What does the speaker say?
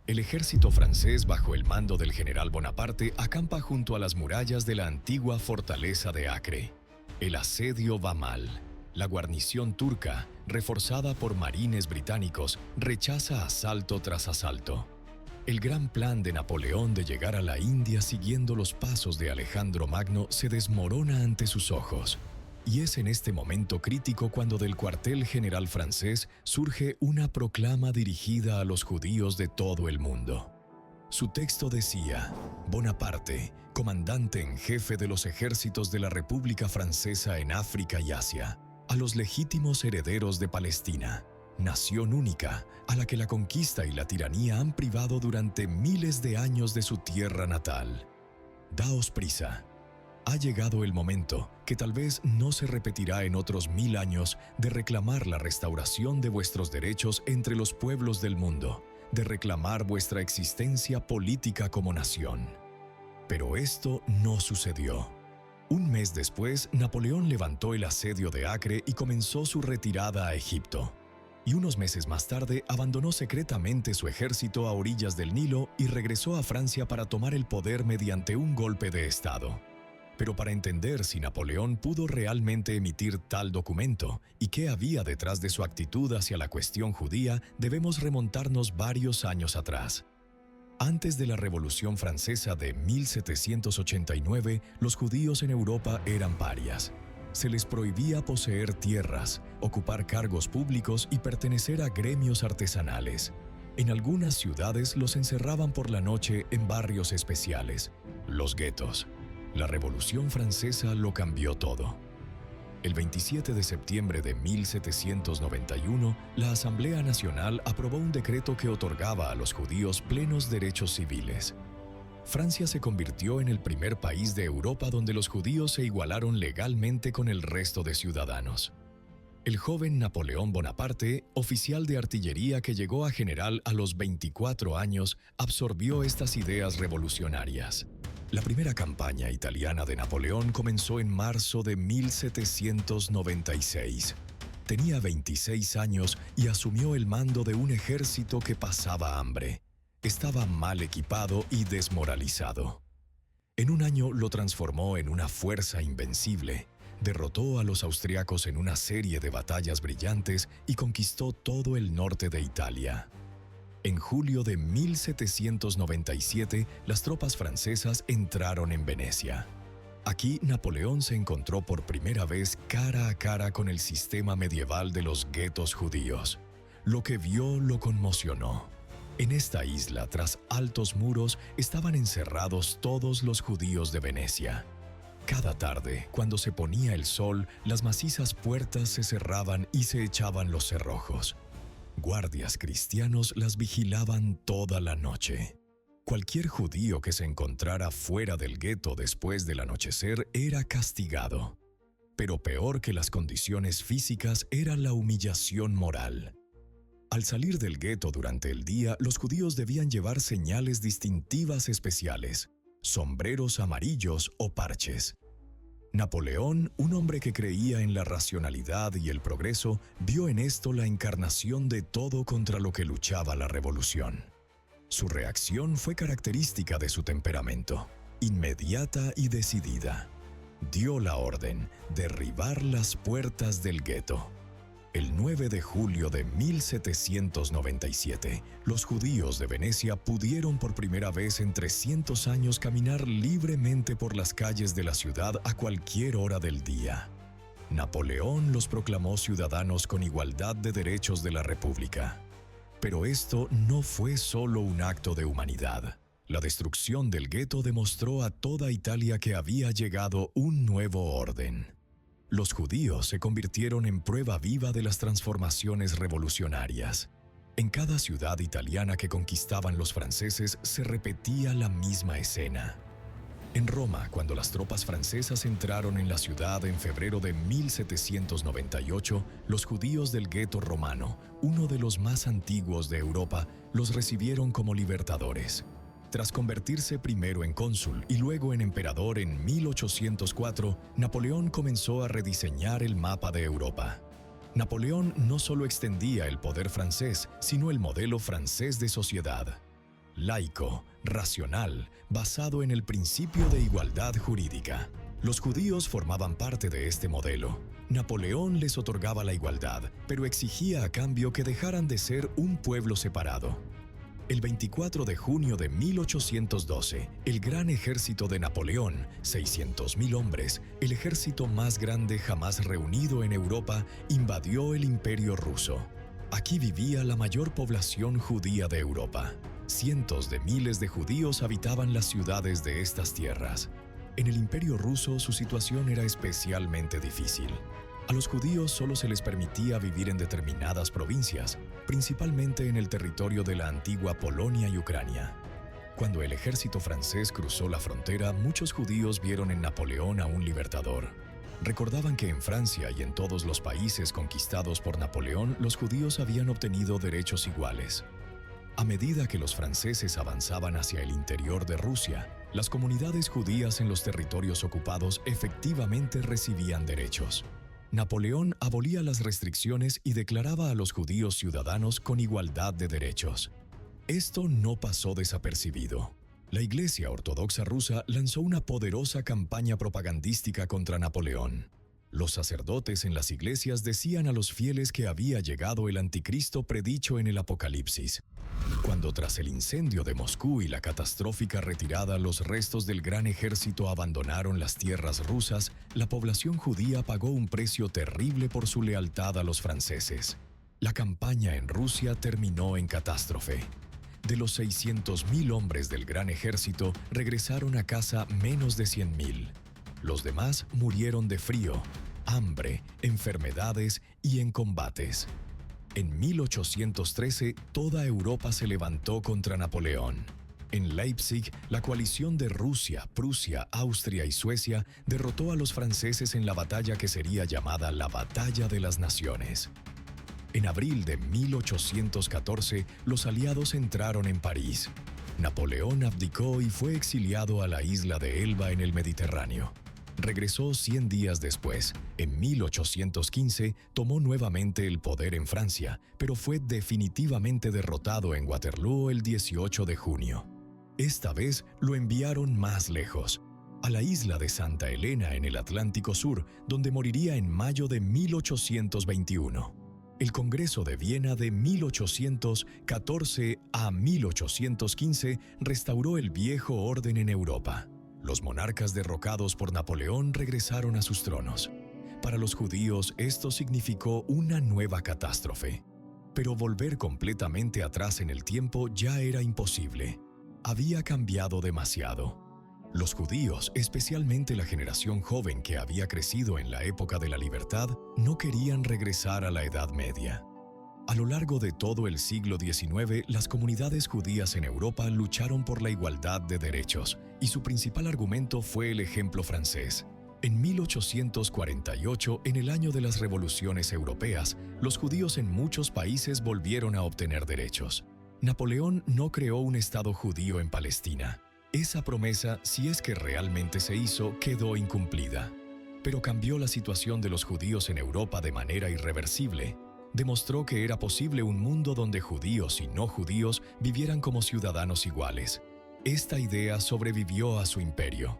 El ejército francés, bajo el mando del general Bonaparte, acampa junto a las murallas de la antigua fortaleza de Acre. El asedio va mal. La guarnición turca, reforzada por marines británicos, rechaza asalto tras asalto. El gran plan de Napoleón de llegar a la India siguiendo los pasos de Alejandro Magno se desmorona ante sus ojos. Y es en este momento crítico cuando del cuartel general francés surge una proclama dirigida a los judíos de todo el mundo. Su texto decía: Bonaparte, comandante en jefe de los ejércitos de la República Francesa en África y Asia, a los legítimos herederos de Palestina, nación única a la que la conquista y la tiranía han privado durante miles de años de su tierra natal. Daos prisa. Ha llegado el momento, que tal vez no se repetirá en otros 1000 años, de reclamar la restauración de vuestros derechos entre los pueblos del mundo, de reclamar vuestra existencia política como nación. Pero esto no sucedió. Un mes después, Napoleón levantó el asedio de Acre y comenzó su retirada a Egipto. Y unos meses más tarde abandonó secretamente su ejército a orillas del Nilo y regresó a Francia para tomar el poder mediante un golpe de Estado. Pero para entender si Napoleón pudo realmente emitir tal documento y qué había detrás de su actitud hacia la cuestión judía, debemos remontarnos varios años atrás. Antes de la Revolución Francesa de 1789, los judíos en Europa eran parias. Se les prohibía poseer tierras, ocupar cargos públicos y pertenecer a gremios artesanales. En algunas ciudades los encerraban por la noche en barrios especiales, los guetos. La Revolución Francesa lo cambió todo. El 27 de septiembre de 1791, la Asamblea Nacional aprobó un decreto que otorgaba a los judíos plenos derechos civiles. Francia se convirtió en el primer país de Europa donde los judíos se igualaron legalmente con el resto de ciudadanos. El joven Napoleón Bonaparte, oficial de artillería que llegó a general a los 24 años, absorbió estas ideas revolucionarias. La primera campaña italiana de Napoleón comenzó en marzo de 1796. Tenía 26 años y asumió el mando de un ejército que pasaba hambre. Estaba mal equipado y desmoralizado. En un año lo transformó en una fuerza invencible, derrotó a los austriacos en una serie de batallas brillantes y conquistó todo el norte de Italia. En julio de 1797, las tropas francesas entraron en Venecia. Aquí Napoleón se encontró por primera vez cara a cara con el sistema medieval de los guetos judíos. Lo que vio lo conmocionó. En esta isla, tras altos muros, estaban encerrados todos los judíos de Venecia. Cada tarde, cuando se ponía el sol, las macizas puertas se cerraban y se echaban los cerrojos. Guardias cristianos las vigilaban toda la noche. Cualquier judío que se encontrara fuera del gueto después del anochecer era castigado. Pero peor que las condiciones físicas era la humillación moral. Al salir del gueto durante el día, los judíos debían llevar señales distintivas especiales, sombreros amarillos o parches. Napoleón, un hombre que creía en la racionalidad y el progreso, vio en esto la encarnación de todo contra lo que luchaba la revolución. Su reacción fue característica de su temperamento, inmediata y decidida. Dio la orden: derribar las puertas del gueto. El 9 de julio de 1797, los judíos de Venecia pudieron por primera vez en 300 años caminar libremente por las calles de la ciudad a cualquier hora del día. Napoleón los proclamó ciudadanos con igualdad de derechos de la República. Pero esto no fue solo un acto de humanidad. La destrucción del gueto demostró a toda Italia que había llegado un nuevo orden. Los judíos se convirtieron en prueba viva de las transformaciones revolucionarias. En cada ciudad italiana que conquistaban los franceses se repetía la misma escena. En Roma, cuando las tropas francesas entraron en la ciudad en febrero de 1798, los judíos del gueto romano, uno de los más antiguos de Europa, los recibieron como libertadores. Tras convertirse primero en cónsul y luego en emperador en 1804, Napoleón comenzó a rediseñar el mapa de Europa. Napoleón no solo extendía el poder francés, sino el modelo francés de sociedad. laico, racional, basado en el principio de igualdad jurídica. Los judíos formaban parte de este modelo. Napoleón les otorgaba la igualdad, pero exigía a cambio que dejaran de ser un pueblo separado. El 24 de junio de 1812, el gran ejército de Napoleón, 600.000 hombres, el ejército más grande jamás reunido en Europa, invadió el Imperio ruso. Aquí vivía la mayor población judía de Europa. Cientos de miles de judíos habitaban las ciudades de estas tierras. En el Imperio ruso su situación era especialmente difícil. A los judíos solo se les permitía vivir en determinadas provincias, principalmente en el territorio de la antigua Polonia y Ucrania. Cuando el ejército francés cruzó la frontera, muchos judíos vieron en Napoleón a un libertador. Recordaban que en Francia y en todos los países conquistados por Napoleón, los judíos habían obtenido derechos iguales. A medida que los franceses avanzaban hacia el interior de Rusia, las comunidades judías en los territorios ocupados efectivamente recibían derechos. Napoleón abolía las restricciones y declaraba a los judíos ciudadanos con igualdad de derechos. Esto no pasó desapercibido. La Iglesia Ortodoxa rusa lanzó una poderosa campaña propagandística contra Napoleón. Los sacerdotes en las iglesias decían a los fieles que había llegado el anticristo predicho en el Apocalipsis. Cuando tras el incendio de Moscú y la catastrófica retirada los restos del gran ejército abandonaron las tierras rusas, la población judía pagó un precio terrible por su lealtad a los franceses. La campaña en Rusia terminó en catástrofe. De los 600.000 hombres del gran ejército, regresaron a casa menos de 100.000. Los demás murieron de frío, hambre, enfermedades y en combates. En 1813, toda Europa se levantó contra Napoleón. En Leipzig, la coalición de Rusia, Prusia, Austria y Suecia derrotó a los franceses en la batalla que sería llamada la Batalla de las Naciones. En abril de 1814, los aliados entraron en París. Napoleón abdicó y fue exiliado a la isla de Elba en el Mediterráneo. Regresó 100 días después, en 1815, tomó nuevamente el poder en Francia, pero fue definitivamente derrotado en Waterloo el 18 de junio. Esta vez lo enviaron más lejos, a la isla de Santa Elena en el Atlántico Sur, donde moriría en mayo de 1821. El Congreso de Viena de 1814 a 1815 restauró el viejo orden en Europa. Los monarcas derrocados por Napoleón regresaron a sus tronos. Para los judíos esto significó una nueva catástrofe. Pero volver completamente atrás en el tiempo ya era imposible. Había cambiado demasiado. Los judíos, especialmente la generación joven que había crecido en la época de la libertad, no querían regresar a la Edad Media. A lo largo de todo el siglo XIX, las comunidades judías en Europa lucharon por la igualdad de derechos, y su principal argumento fue el ejemplo francés. En 1848, en el año de las revoluciones europeas, los judíos en muchos países volvieron a obtener derechos. Napoleón no creó un Estado judío en Palestina. Esa promesa, si es que realmente se hizo, quedó incumplida. Pero cambió la situación de los judíos en Europa de manera irreversible. Demostró que era posible un mundo donde judíos y no judíos vivieran como ciudadanos iguales. Esta idea sobrevivió a su imperio.